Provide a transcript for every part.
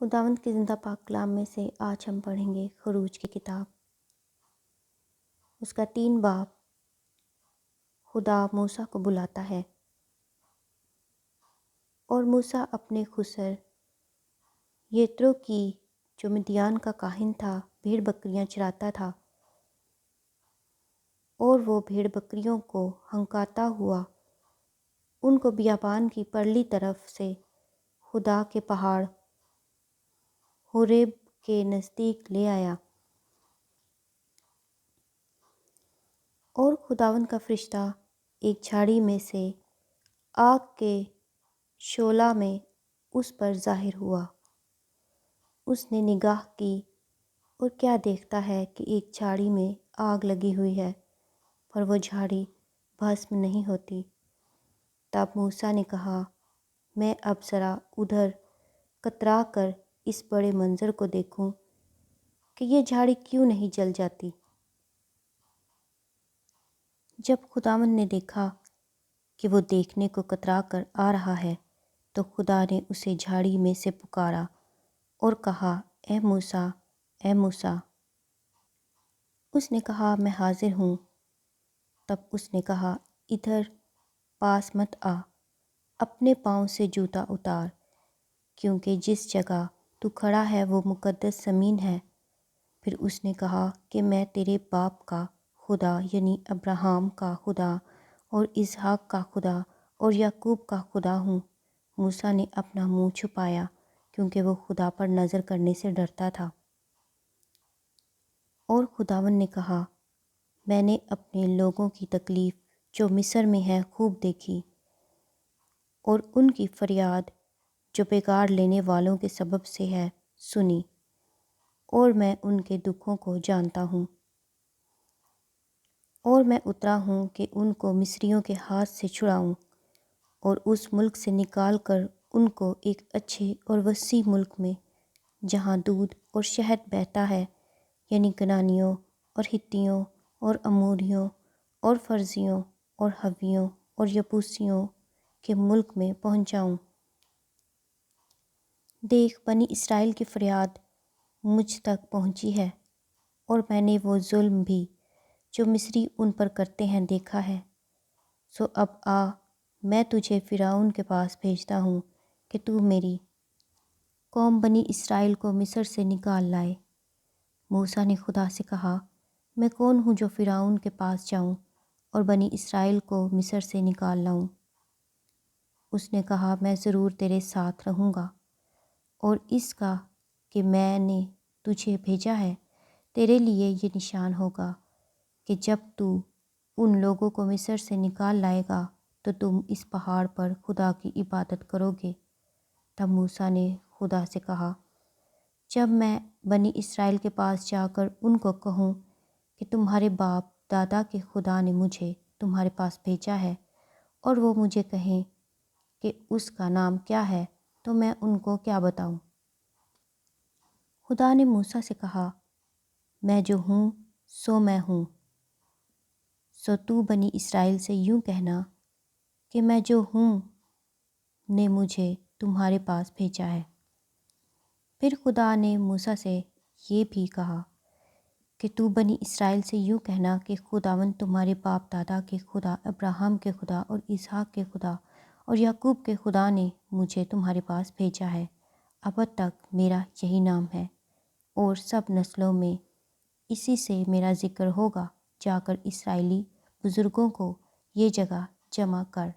خداوند کے زندہ پاک کلام میں سے آج ہم پڑھیں گے خروج کی کتاب، اس کا 3 باب۔ خدا موسیٰ کو بلاتا ہے، اور موسیٰ اپنے خسر یترو کی جو مدیان کا کاہن تھا بھیڑ بکریاں چراتا تھا، اور وہ بھیڑ بکریوں کو ہنکاتا ہوا ان کو بیابان کی پرلی طرف سے خدا کے پہاڑ ہوریب کے نزدیک لے آیا، اور خداوند کا فرشتہ ایک جھاڑی میں سے آگ کے شعلہ میں اس پر ظاہر ہوا۔ اس نے نگاہ کی اور کیا دیکھتا ہے کہ ایک جھاڑی میں آگ لگی ہوئی ہے، پر وہ جھاڑی بھسم نہیں ہوتی۔ تب موسیٰ نے کہا، میں اب ذرا ادھر کترا کر اس بڑے منظر کو دیکھوں کہ یہ جھاڑی کیوں نہیں جل جاتی۔ جب خداوند نے دیکھا کہ وہ دیکھنے کو کترا کر آ رہا ہے، تو خدا نے اسے جھاڑی میں سے پکارا اور کہا، اے موسیٰ، اے موسیٰ۔ اس نے کہا، میں حاضر ہوں۔ تب اس نے کہا، ادھر پاس مت آ، اپنے پاؤں سے جوتا اتار، کیونکہ جس جگہ تو کھڑا ہے وہ مقدس زمین ہے۔ پھر اس نے کہا کہ میں تیرے باپ کا خدا یعنی ابراہیم کا خدا اور اسحاق کا خدا اور یعقوب کا خدا ہوں۔ موسیٰ نے اپنا منہ چھپایا کیونکہ وہ خدا پر نظر کرنے سے ڈرتا تھا۔ اور خداوند نے کہا، میں نے اپنے لوگوں کی تکلیف جو مصر میں ہے خوب دیکھی، اور ان کی فریاد جو بگاڑ لینے والوں کے سبب سے ہے سنی، اور میں ان کے دکھوں کو جانتا ہوں۔ اور میں اترا ہوں کہ ان کو مصریوں کے ہاتھ سے چھڑاؤں اور اس ملک سے نکال کر ان کو ایک اچھے اور وسیع ملک میں، جہاں دودھ اور شہد بہتا ہے، یعنی کنانیوں اور ہتیوں اور اموریوں اور فرزیوں اور حویوں اور یبوسیوں کے ملک میں پہنچاؤں۔ دیکھ، بنی اسرائیل کی فریاد مجھ تک پہنچی ہے، اور میں نے وہ ظلم بھی جو مصری ان پر کرتے ہیں دیکھا ہے۔ سو اب آ، میں تجھے فرعون کے پاس بھیجتا ہوں کہ تو میری قوم بنی اسرائیل کو مصر سے نکال لائے۔ موسیٰ نے خدا سے کہا، میں کون ہوں جو فرعون کے پاس جاؤں اور بنی اسرائیل کو مصر سے نکال لاؤں؟ اس نے کہا، میں ضرور تیرے ساتھ رہوں گا، اور اس کا کہ میں نے تجھے بھیجا ہے تیرے لیے یہ نشان ہوگا کہ جب تو ان لوگوں کو مصر سے نکال لائے گا تو تم اس پہاڑ پر خدا کی عبادت کرو گے۔ تب موسیٰ نے خدا سے کہا، جب میں بنی اسرائیل کے پاس جا کر ان کو کہوں کہ تمہارے باپ دادا کے خدا نے مجھے تمہارے پاس بھیجا ہے، اور وہ مجھے کہیں کہ اس کا نام کیا ہے، تو میں ان کو کیا بتاؤں؟ خدا نے موسیٰ سے کہا، میں جو ہوں سو میں ہوں۔ سو تو بنی اسرائیل سے یوں کہنا کہ میں جو ہوں نے مجھے تمہارے پاس بھیجا ہے۔ پھر خدا نے موسیٰ سے یہ بھی کہا کہ تو بنی اسرائیل سے یوں کہنا کہ خداوند تمہارے باپ دادا کے خدا ابراہیم کے خدا اور اسحاق کے خدا اور یعقوب کے خدا نے مجھے تمہارے پاس بھیجا ہے۔ ابد تک میرا یہی نام ہے، اور سب نسلوں میں اسی سے میرا ذکر ہوگا۔ جا کر اسرائیلی بزرگوں کو یہ جگہ جمع کر،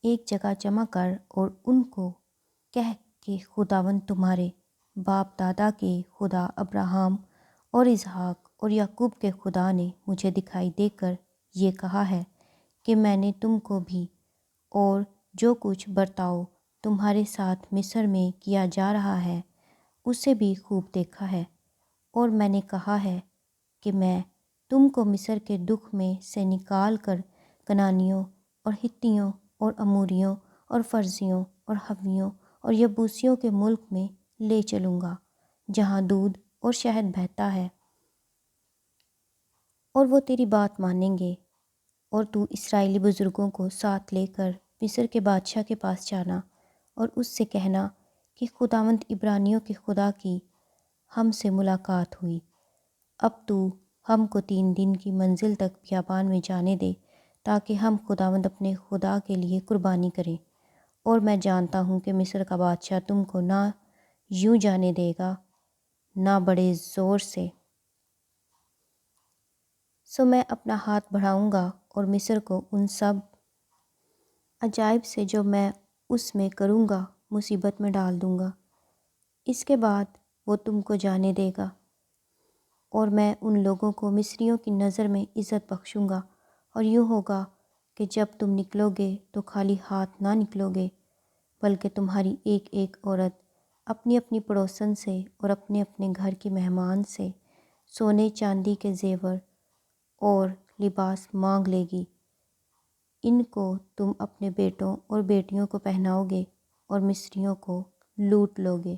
ایک جگہ جمع کر، اور ان کو کہہ کہ خداوند تمہارے باپ دادا کے خدا ابراہیم اور اسحاق اور یعقوب کے خدا نے مجھے دکھائی دے کر یہ کہا ہے کہ میں نے تم کو بھی اور جو کچھ برتاؤ تمہارے ساتھ مصر میں کیا جا رہا ہے اسے بھی خوب دیکھا ہے، اور میں نے کہا ہے کہ میں تم کو مصر کے دکھ میں سے نکال کر کنانیوں اور ہتیوں اور اموریوں اور فرزیوں اور حویوں اور یبوسیوں کے ملک میں لے چلوں گا، جہاں دودھ اور شہد بہتا ہے، اور وہ تیری بات مانیں گے۔ اور تو اسرائیلی بزرگوں کو ساتھ لے کر مصر کے بادشاہ کے پاس جانا، اور اس سے کہنا کہ خداوند عبرانیوں کے خدا کی ہم سے ملاقات ہوئی۔ اب تو ہم کو 3 دن کی منزل تک بیابان میں جانے دے تاکہ ہم خداوند اپنے خدا کے لیے قربانی کریں، اور میں جانتا ہوں کہ مصر کا بادشاہ تم کو نہ یوں جانے دے گا نہ بڑے زور سے۔ سو میں اپنا ہاتھ بڑھاؤں گا اور مصر کو ان سب عجائب سے جو میں اس میں کروں گا مصیبت میں ڈال دوں گا۔ اس کے بعد وہ تم کو جانے دے گا، اور میں ان لوگوں کو مصریوں کی نظر میں عزت بخشوں گا، اور یوں ہوگا کہ جب تم نکلو گے تو خالی ہاتھ نہ نکلو گے، بلکہ تمہاری ایک ایک عورت اپنی اپنی پڑوسن سے اور اپنے اپنے گھر کی مہمان سے سونے چاندی کے زیور اور لباس مانگ لے گی۔ ان کو تم اپنے بیٹوں اور بیٹیوں کو پہناؤ گے اور مصریوں کو لوٹ لو گے۔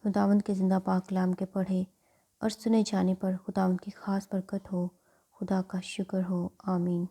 خداوند کے زندہ پاک کلام کے پڑھے اور سنے جانے پر خداوند کی خاص برکت ہو۔ خدا کا شکر ہو، آمین۔